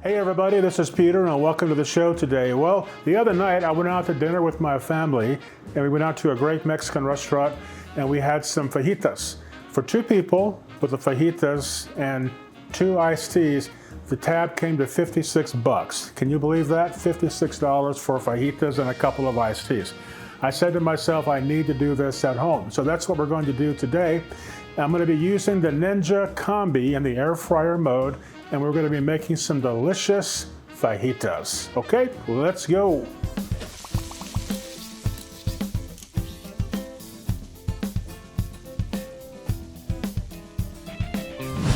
Hey everybody, this is Peter and welcome to the show today. Well, the other night I went out to dinner with my family and we went out to a great Mexican restaurant and we had some fajitas. For two people with the fajitas and 2 iced teas, the tab came to $56. Can you believe that? $56 for fajitas and a couple of iced teas. I said to myself, I need to do this at home. So that's what we're going to do today. I'm going to be using the Ninja Combi in the air fryer mode, and we're going to be making some delicious fajitas. Okay, let's go.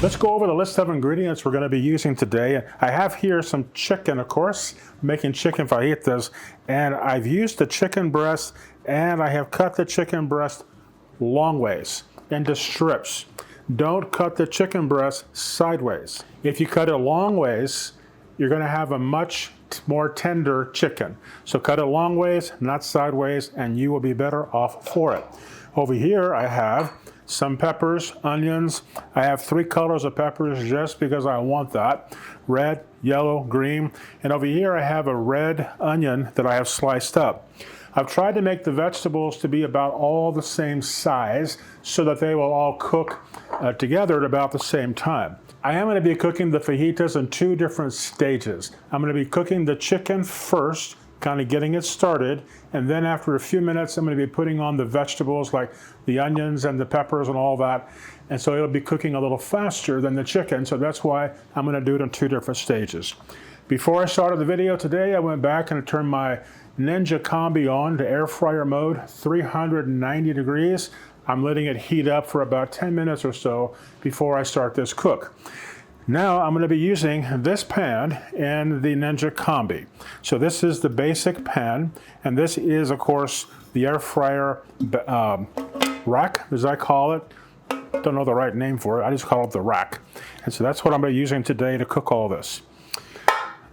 Let's go over the list of ingredients we're going to be using today. I have here some chicken, of course, making chicken fajitas, and I've used the chicken breast, and I have cut the chicken breast long ways into strips. Don't cut the chicken breast sideways. If you cut it long ways, you're going to have a much more tender chicken. So cut it long ways, not sideways, and you will be better off for it. Over here I have some peppers, onions. I have 3 colors of peppers just because I want that. Red, yellow, green. And over here I have a red onion that I have sliced up. I've tried to make the vegetables to be about all the same size so that they will all cook together at about the same time. I am going to be cooking the fajitas in 2 different stages. I'm going to be cooking the chicken first, kind of getting it started, and then after a few minutes I'm going to be putting on the vegetables like the onions and the peppers and all that, and so it'll be cooking a little faster than the chicken, so that's why I'm going to do it in 2 different stages. Before I started the video today, I went back and turned my Ninja Combi on to air fryer mode, 390 degrees. I'm letting it heat up for about 10 minutes or so before I start this cook. Now I'm going to be using this pan in the Ninja Combi. So this is the basic pan, and this is, of course, the air fryer rack, as I call it. Don't know the right name for it. I just call it the rack. And so that's what I'm going to be using today to cook all this.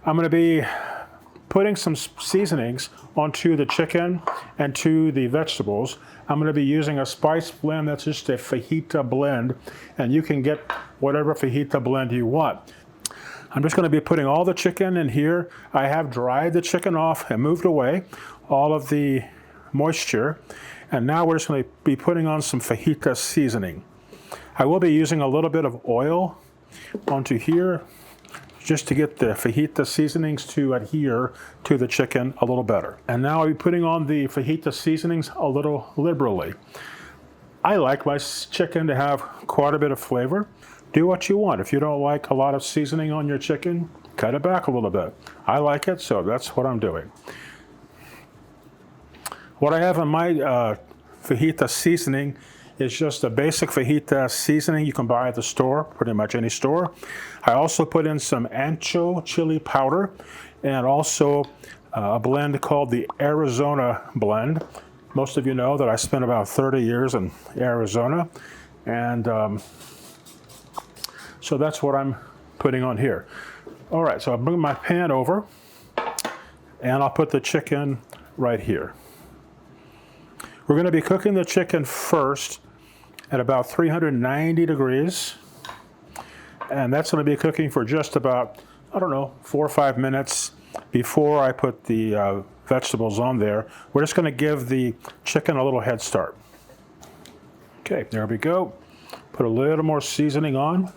I'm going to be putting some seasonings onto the chicken and to the vegetables. I'm going to be using a spice blend that's just a fajita blend, and you can get whatever fajita blend you want. I'm just going to be putting all the chicken in here. I have dried the chicken off and moved away all of the moisture, and now we're just going to be putting on some fajita seasoning. I will be using a little bit of oil onto here, just to get the fajita seasonings to adhere to the chicken a little better. And now I'll be putting on the fajita seasonings a little liberally. I like my chicken to have quite a bit of flavor. Do what you want. If you don't like a lot of seasoning on your chicken, cut it back a little bit. I like it, so that's what I'm doing. What I have in my fajita seasoning is just a basic fajita seasoning you can buy at the store, pretty much any store. I also put in some Ancho Chile Powder and also a blend called the Arizona Blend. Most of you know that I spent about 30 years in Arizona, and so that's what I'm putting on here. All right, so I'll bring my pan over and I'll put the chicken right here. We're going to be cooking the chicken first at about 390 degrees, and that's going to be cooking for just about, I don't know, 4 or 5 minutes before I put the vegetables on there. We're just going to give the chicken a little head start. Okay, there we go. Put a little more seasoning on.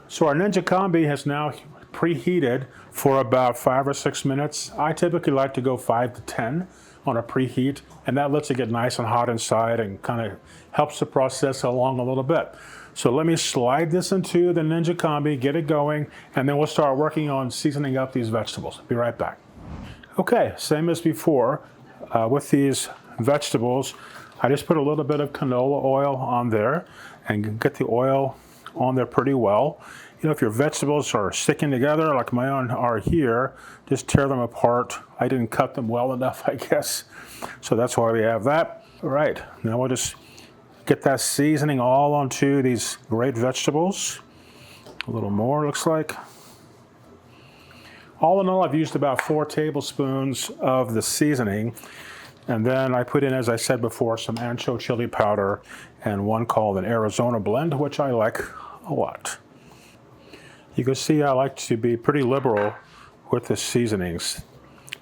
So our Ninja Combi has now preheated for about 5 or 6 minutes. I typically like to go 5 to 10 on a preheat, and that lets it get nice and hot inside and kind of helps the process along a little bit. So let me slide this into the Ninja Combi, get it going, and then we'll start working on seasoning up these vegetables. Be right back. Okay, same as before, with these vegetables, I just put a little bit of canola oil on there and get the oil on there pretty well. You know, if your vegetables are sticking together like my own are here, just tear them apart. I didn't cut them well enough, I guess. So that's why we have that. All right, now we'll just get that seasoning all onto these great vegetables. A little more, looks like. All in all, I've used about 4 tablespoons of the seasoning. And then I put in, as I said before, some Ancho Chile Powder and one called an Arizona Blend, which I like a lot. You can see I like to be pretty liberal with the seasonings.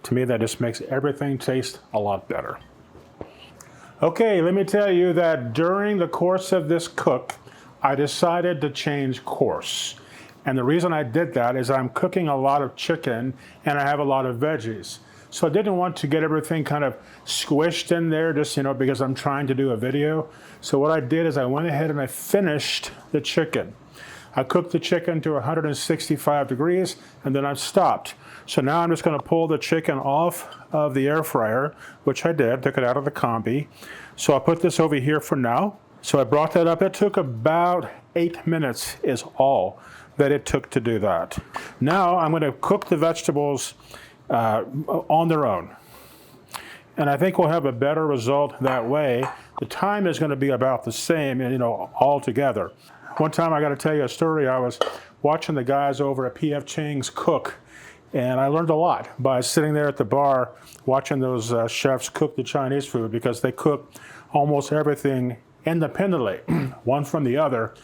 To me, that just makes everything taste a lot better. Okay, let me tell you that during the course of this cook, I decided to change course. And the reason I did that is I'm cooking a lot of chicken and I have a lot of veggies. So I didn't want to get everything kind of squished in there just, because I'm trying to do a video. So what I did is I went ahead and I finished the chicken. I cooked the chicken to 165 degrees and then I stopped. So now I'm just going to pull the chicken off of the air fryer, which I did, took it out of the Combi. So I put this over here for now. So I brought that up. It took about 8 minutes is all that it took to do that. Now I'm going to cook the vegetables on their own. And I think we'll have a better result that way. The time is going to be about the same, all together. One time I got to tell you a story. I was watching the guys over at P.F. Chang's cook, and I learned a lot by sitting there at the bar watching those chefs cook the Chinese food, because they cook almost everything independently, one from the other,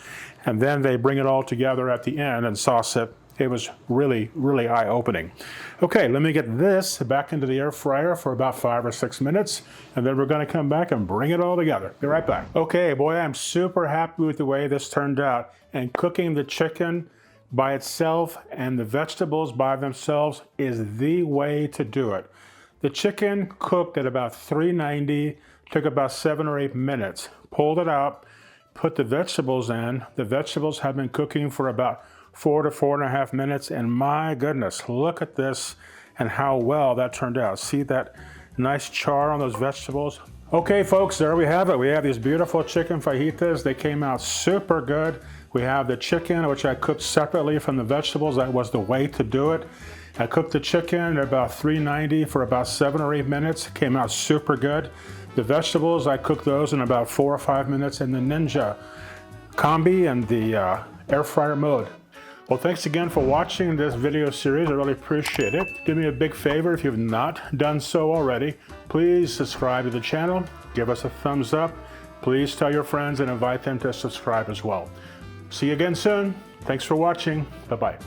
and then they bring it all together at the end and sauce it. It was really, really eye-opening. Okay, let me get this back into the air fryer for about 5 or 6 minutes, and then we're going to come back and bring it all together. Be right back. Okay, boy, I'm super happy with the way this turned out. And cooking the chicken by itself and the vegetables by themselves is the way to do it. The chicken cooked at about 390, took about 7 or 8 minutes. Pulled it out, put the vegetables in. The vegetables have been cooking for about 4 to 4.5 minutes, and my goodness, look at this and how well that turned out. See that nice char on those vegetables? Okay, folks, there we have it. We have these beautiful chicken fajitas. They came out super good. We have the chicken, which I cooked separately from the vegetables. That was the way to do it. I cooked the chicken at about 390 for about 7 or 8 minutes. Came out super good. The vegetables, I cooked those in about 4 or 5 minutes in the Ninja Combi and the air fryer mode. Well, thanks again for watching this video series. I really appreciate it. Do me a big favor, if you've not done so already, please subscribe to the channel, give us a thumbs up. Please tell your friends and invite them to subscribe as well. See you again soon. Thanks for watching. Bye-bye.